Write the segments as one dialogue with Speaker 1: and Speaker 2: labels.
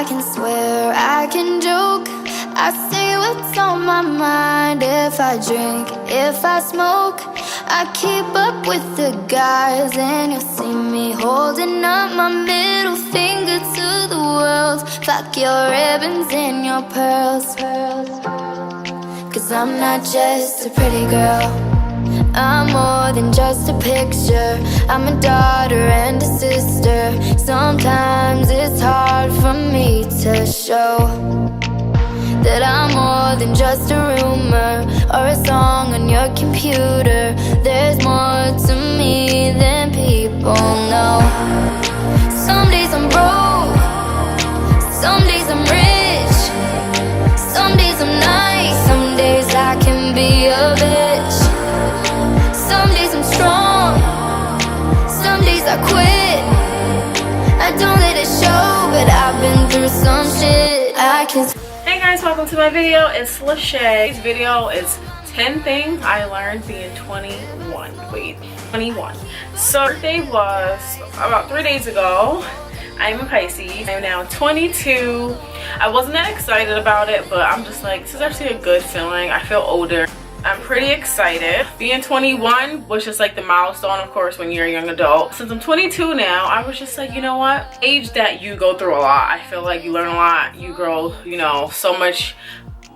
Speaker 1: can swear, I can joke, I say what's on my mind. If I drink, if I smoke, I keep up with the guys. And you'll see me holding up my middle finger to the world. Fuck your ribbons and your pearls. Cause I'm not just a pretty girl, I'm more than just a picture. I'm a daughter and a sister. Sometimes it's hard for me to show that I'm more than just a rumor or a song on your computer. There's more to me than people know. Some days I'm broke, some days I'm rich, some days I'm nice, some days I can be a bitch. Some days I'm strong, some days I quit. I don't let it show, but I've been through some shit. I can.
Speaker 2: Hey guys, welcome to my video. It's Lashay. This video is 10 things I learned being 21. Wait, 21. So birthday was about 3 days ago. I'm a Pisces. I'm now 22. I wasn't that excited about it, but I'm just like, this is actually a good feeling. I feel older. I'm pretty excited. Being 21 was just like the milestone, of course, when you're a young adult. Since I'm 22 now, I was just like, you know what? Age that you go through a lot. I feel like you learn a lot. You grow, you know, so much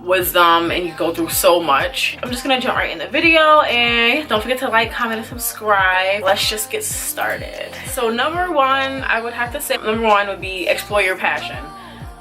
Speaker 2: wisdom and you go through so much. I'm just gonna jump right in the video, and don't forget to like, comment, and subscribe. Let's just get started. So number one, I would have to say, number one would be explore your passion.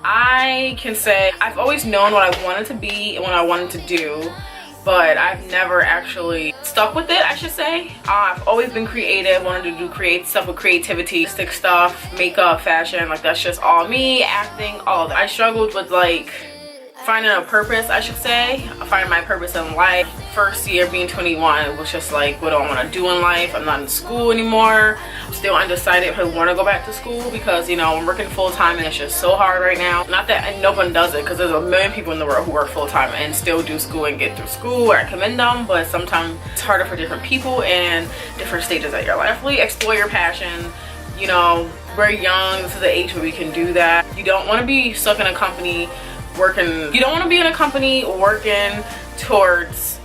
Speaker 2: I can say I've always known what I wanted to be and what I wanted to do, but I've never actually stuck with it, I should say. I've always been creative, wanted to do stuff with creativity, stick stuff, makeup, fashion, like that's just all me, acting, all of that. I struggled with like finding a purpose, I should say, finding my purpose in life. First year being 21 was just like, what do I want to do in life? I'm not in school anymore. I'm still undecided if I want to go back to school because, you know, I'm working full-time and it's just so hard right now. Not that no one does it, because there's a million people in the world who work full-time and still do school and get through school. I commend them, but sometimes it's harder for different people and different stages of your life. Definitely explore your passion. You know, we're young. This is the age where we can do that. You don't want to be stuck in a company working. You don't want to be in a company working towards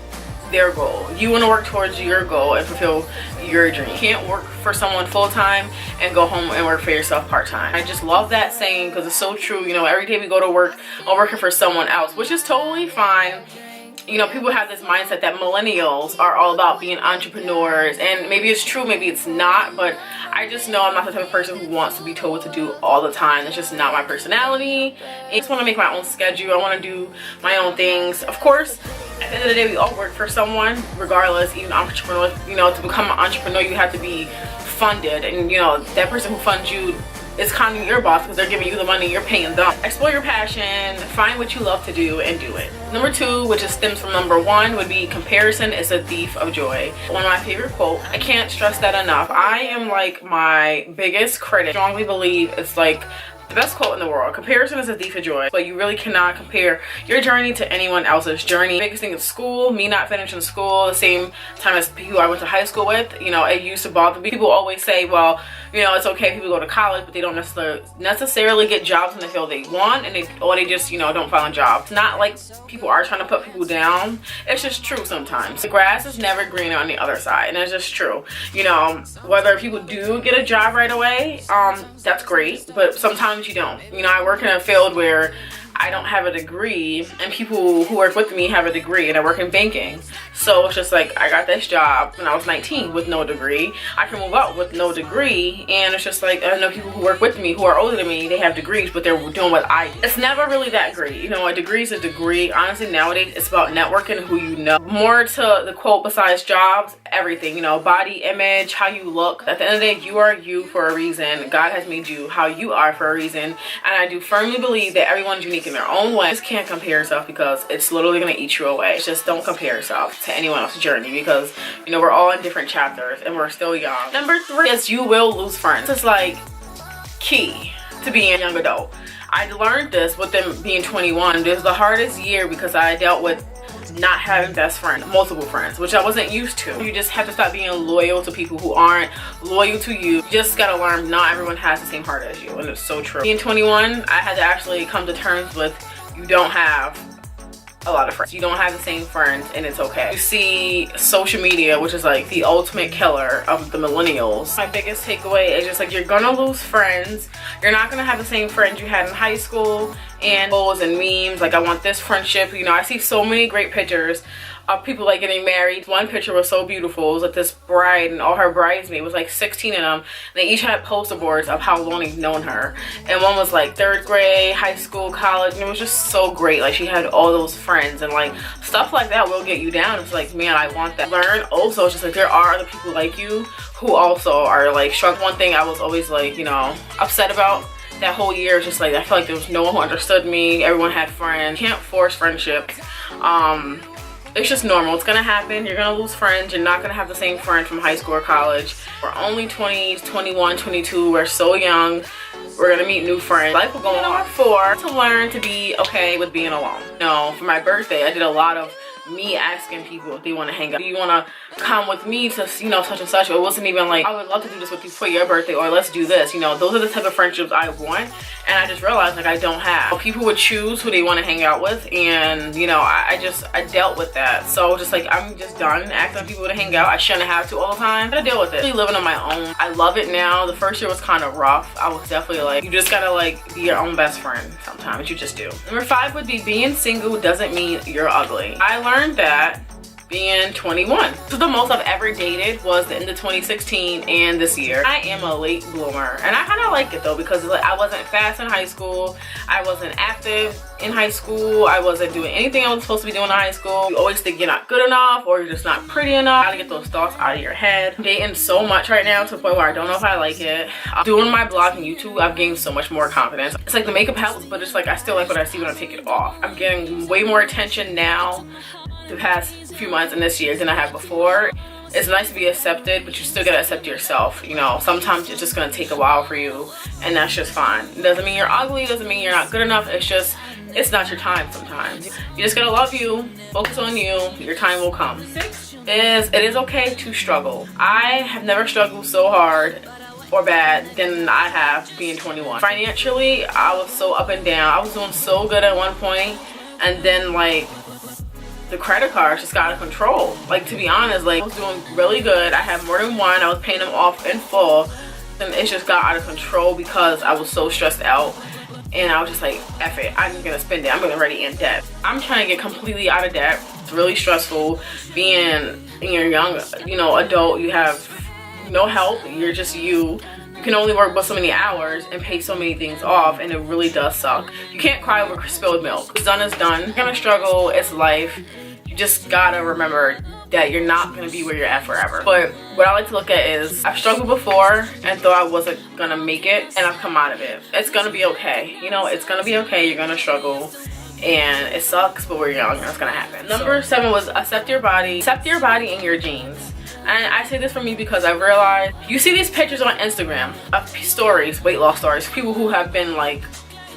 Speaker 2: their goal. You want to work towards your goal and fulfill your dream. You can't work for someone full-time and go home and work for yourself part-time. I just love that saying because it's so true. You know, every day we go to work, I'm working for someone else, which is totally fine. You know, people have this mindset that millennials are all about being entrepreneurs, and maybe it's true, maybe it's not, but I just know I'm not the type of person who wants to be told what to do all the time. It's just not my personality. I just want to make my own schedule. I want to do my own things. Of course, at the end of the day, we all work for someone, regardless. Even entrepreneurs, you know, to become an entrepreneur, you have to be funded, and you know, that person who funds you is kind of your boss because they're giving you the money, you're paying them. Explore your passion, find what you love to do, and do it. Number two, which stems from number one, would be comparison is a thief of joy. One of my favorite quotes. I can't stress that enough. I am like my biggest critic. I strongly believe it's like the best quote in the world. Comparison is a thief of joy, but you really cannot compare your journey to anyone else's journey. The biggest thing is school, me not finishing school the same time as people I went to high school with. You know, it used to bother me. People always say, well, you know, it's okay if people go to college, but they don't necessarily get jobs in the field they want, and they just, you know, don't find a job. It's not like people are trying to put people down. It's just true sometimes. The grass is never greener on the other side, and it's just true. You know, whether people do get a job right away, that's great, but sometimes you don't. You know, I work in a field where I don't have a degree, and people who work with me have a degree, and I work in banking. So it's just like, I got this job when I was 19 with no degree. I can move out with no degree, and it's just like, I know people who work with me who are older than me, they have degrees, but they're doing what I do. It's never really that great. You know, a degree is a degree. Honestly, nowadays, it's about networking and who you know. More to the quote besides jobs, everything, you know, body image, how you look. At the end of the day, you are you for a reason. God has made you how you are for a reason, and I do firmly believe that everyone's unique in their own way. Just can't compare yourself because it's literally gonna eat you away. Just don't compare yourself to anyone else's journey because, you know, we're all in different chapters and we're still young. Number three is you will lose friends. It's like key to being a young adult. I learned this with them being 21. This was the hardest year because I dealt with not having best friends, multiple friends, which I wasn't used to. You just have to stop being loyal to people who aren't loyal to you. You just gotta learn not everyone has the same heart as you, and it's so true. Being 21, I had to actually come to terms with you don't have a lot of friends. You don't have the same friends, and it's okay. You see social media, which is like the ultimate killer of the millennials. My biggest takeaway is just like you're gonna lose friends. You're not gonna have the same friends you had in high school, and goals and memes like I want this friendship. You know, I see so many great pictures of people like getting married. One picture was so beautiful. It was like this bride and all her bridesmaids. It was like 16 of them. And they each had poster boards of how long they've known her. And one was like 3rd grade, high school, college. And it was just so great. Like she had all those friends, and like stuff like that will get you down. It's like, man, I want that. Learn also, it's just like there are other people like you who also are like struggling. One thing I was always like, you know, upset about that whole year is just like I felt like there was no one who understood me. Everyone had friends. You can't force friendship. It's just normal. It's gonna happen. You're gonna lose friends. You're not gonna have the same friend from high school or college. We're only 20s, 21, 22. We're so young. We're gonna meet new friends. Life will go on. To learn to be okay with being alone. You know, for my birthday, I did a lot of me asking people if they want to hang out. Do you want to come with me to, you know, such and such? It wasn't even like, I would love to do this with you for your birthday, or let's do this. You know, those are the type of friendships I want, and I just realized like I don't have. People would choose who they want to hang out with, and you know, I dealt with that. So just like I'm just done asking people to hang out. I shouldn't have to all the time. I gotta deal with it. Really living on my own. I love it now. The first year was kind of rough. I was definitely like, you just gotta like be your own best friend sometimes. You just do. Number 5 would be being single doesn't mean you're ugly. I learned that being 21. So the most I've ever dated was the end of 2016 and this year. I am a late bloomer, and I kind of like it though, because like, I wasn't fast in high school. I wasn't active in high school. I wasn't doing anything I was supposed to be doing in high school. You always think you're not good enough, or you're just not pretty enough. Gotta get those thoughts out of your head. I'm dating so much right now to the point where I don't know if I like it. Doing my blog and YouTube, I've gained so much more confidence. It's like the makeup helps, but it's like I still like what I see when I take it off. I'm getting way more attention now the past few months and this year than I have before. It's nice to be accepted, but you still gotta accept yourself. You know, sometimes it's just gonna take a while for you, and that's just fine. It doesn't mean you're ugly, doesn't mean you're not good enough. It's just, it's not your time sometimes. You just gotta love you, focus on you, your time will come. 6 is, it is okay to struggle. I have never struggled so hard or bad than I have being 21. Financially, I was so up and down. I was doing so good at one point, and then like, the credit cards just got out of control. Like, to be honest, like I was doing really good. I had more than one. I was paying them off in full, and it just got out of control because I was so stressed out, and I was just like, F it, I'm gonna spend it. I'm already in debt. I'm trying to get completely out of debt. It's really stressful being in your young, you know, adult. You have no help. You're just you. You can only work but so many hours and pay so many things off, and it really does suck. You can't cry over spilled milk. What's done is done. You're gonna struggle. It's life. You just gotta remember that you're not gonna be where you're at forever. But what I like to look at is, I've struggled before and thought I wasn't gonna make it, and I've come out of it. It's gonna be okay. You know, it's gonna be okay. You're gonna struggle, and it sucks, but we're young and it's gonna happen. Number 7 was accept your body. Accept your body and your jeans. And I say this for me because I realized, you see these pictures on Instagram of stories, weight loss stories, people who have been like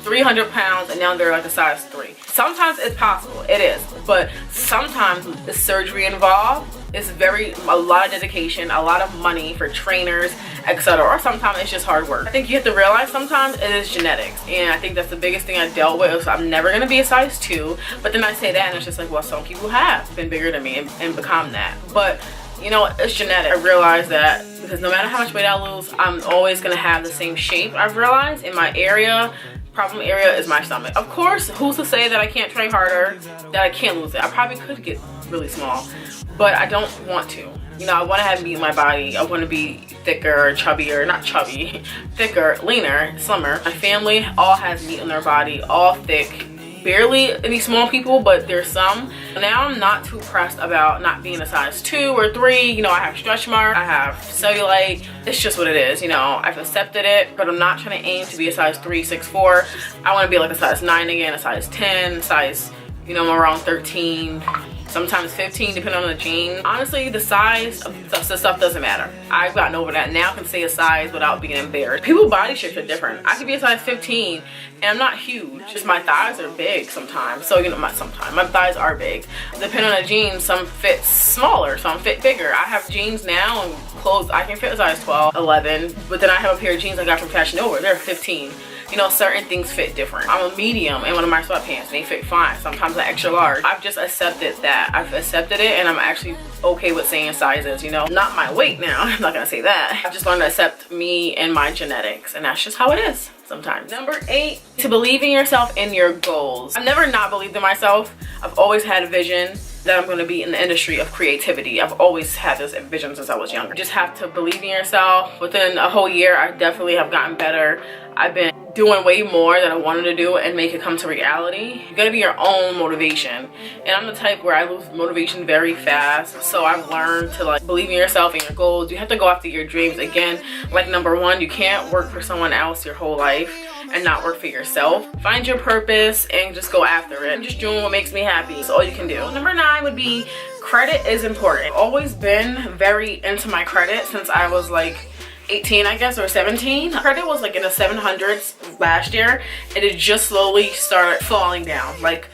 Speaker 2: 300 pounds and now they're like a size 3. Sometimes it's possible, it is, but sometimes the surgery involved is a lot of dedication, a lot of money for trainers, etc. Or sometimes it's just hard work. I think you have to realize sometimes it is genetics, and I think that's the biggest thing I dealt with. So I'm never gonna be a size 2, but then I say that and it's just like, well, some people have been bigger than me and become that. But you know, it's genetic. I realized that because no matter how much weight I lose, I'm always gonna have the same shape. I've realized in my area, problem area is my stomach. Of course, who's to say that I can't try harder, that I can't lose it? I probably could get really small, but I don't want to. You know, I want to have meat in my body. I want to be thicker, chubbier, not chubby, thicker, leaner, slimmer. My family all has meat in their body, all thick. Barely any small people, but there's some. Now I'm not too pressed about not being a size 2 or 3. You know, I have stretch marks, I have cellulite. It's just what it is, you know. I've accepted it, but I'm not trying to aim to be a size 3, 6, 4. I want to be like a size 9 again, a size 10, size, you know, around 13. sometimes 15 depending on the jean. Honestly, the size of the stuff doesn't matter. I've gotten over that. Now I can say a size without being embarrassed. People's body shapes are different. I could be a size 15 and I'm not huge. Just my thighs are big sometimes. So, you know, my thighs are big. Depending on the jeans, some fit smaller, some fit bigger. I have jeans now and clothes I can fit a size 12, 11, but then I have a pair of jeans I got from Fashion Over. They're 15. You know, certain things fit different. I'm a medium in one of my sweatpants. They fit fine. Sometimes an extra large. I've just accepted that. I've accepted it, and I'm actually okay with saying sizes, you know. Not my weight now. I'm not gonna say that. I've just learned to accept me and my genetics, and that's just how it is sometimes. Number 8, to believe in yourself and your goals. I've never not believed in myself. I've always had a vision that I'm going to be in the industry of creativity. I've always had this vision since I was younger. You just have to believe in yourself. Within a whole year, I definitely have gotten better. I've been doing way more than I wanted to do and make it come to reality. You gotta be your own motivation. And I'm the type where I lose motivation very fast. So I've learned to like believe in yourself and your goals. You have to go after your dreams. Again, like number 1, you can't work for someone else your whole life and not work for yourself. Find your purpose and just go after it. I'm just doing what makes me happy. That's all you can do. Number 9 would be credit is important. I've always been very into my credit since I was like 18, I guess, or 17. Credit was like in the 700s last year, and it just slowly started falling down. Like,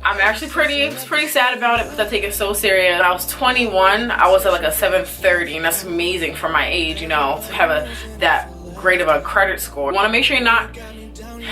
Speaker 2: I'm actually pretty sad about it because I take it so serious. When I was 21, I was at like a 730, and that's amazing for my age, you know, to have that great of a credit score. You want to make sure you're not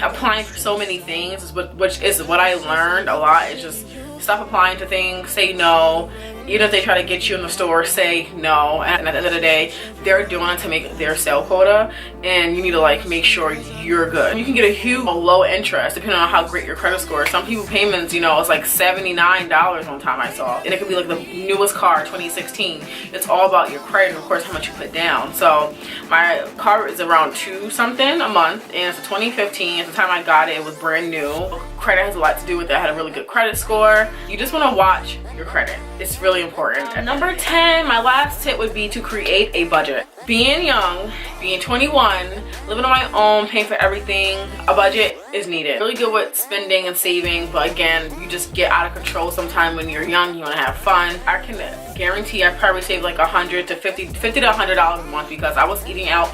Speaker 2: applying for so many things, which is what I learned a lot. Is just stop applying to things, say no. Even if they try to get you in the store, say no. And at the end of the day, they're doing it to make their sale quota, and you need to like make sure you're good. You can get a huge low interest depending on how great your credit score is. Some people payments, you know, it's like $79 one time I saw, and it could be like the newest car, 2016. It's all about your credit and of course how much you put down. So my car is around 2 something a month, and it's a 2015. At the time I got it, it was brand new. Credit has a lot to do with it. I had a really good credit score. You just want to watch your credit. It's really important. Number 10, my last tip would be to create a budget. Being young, being 21, living on my own, paying for everything, a budget is needed. Really good with spending and saving, but again, you just get out of control sometime when you're young. You want to have fun. I can guarantee I probably saved like $100 to $50 to $100 a month because I was eating out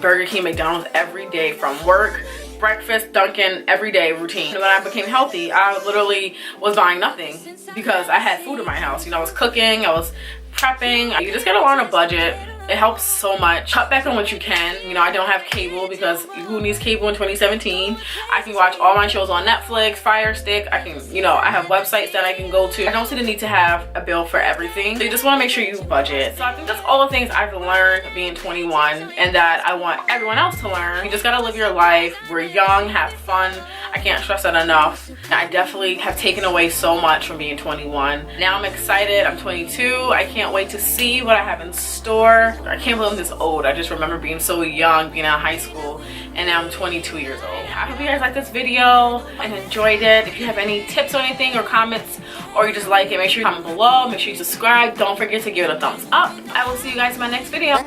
Speaker 2: Burger King, McDonald's every day from work. Breakfast, Dunkin', everyday routine. When I became healthy, I literally was buying nothing because I had food in my house. You know, I was cooking, I was prepping. You just gotta learn a budget. It helps so much. Cut back on what you can. You know, I don't have cable because who needs cable in 2017? I can watch all my shows on Netflix, Fire Stick. I can, you know, I have websites that I can go to. I don't see the need to have a bill for everything. So you just want to make sure you budget. So I think that's all the things I've learned being 21 and that I want everyone else to learn. You just gotta live your life. We're young, have fun. I can't stress that enough. I definitely have taken away so much from being 21. Now I'm excited. I'm 22. I can't wait to see what I have in store. I can't believe I'm this old. I just remember being so young, being out of high school, and now I'm 22 years old. I hope you guys liked this video and enjoyed it. If you have any tips or anything or comments, or you just like it, make sure you comment below. Make sure you subscribe. Don't forget to give it a thumbs up. I will see you guys in my next video.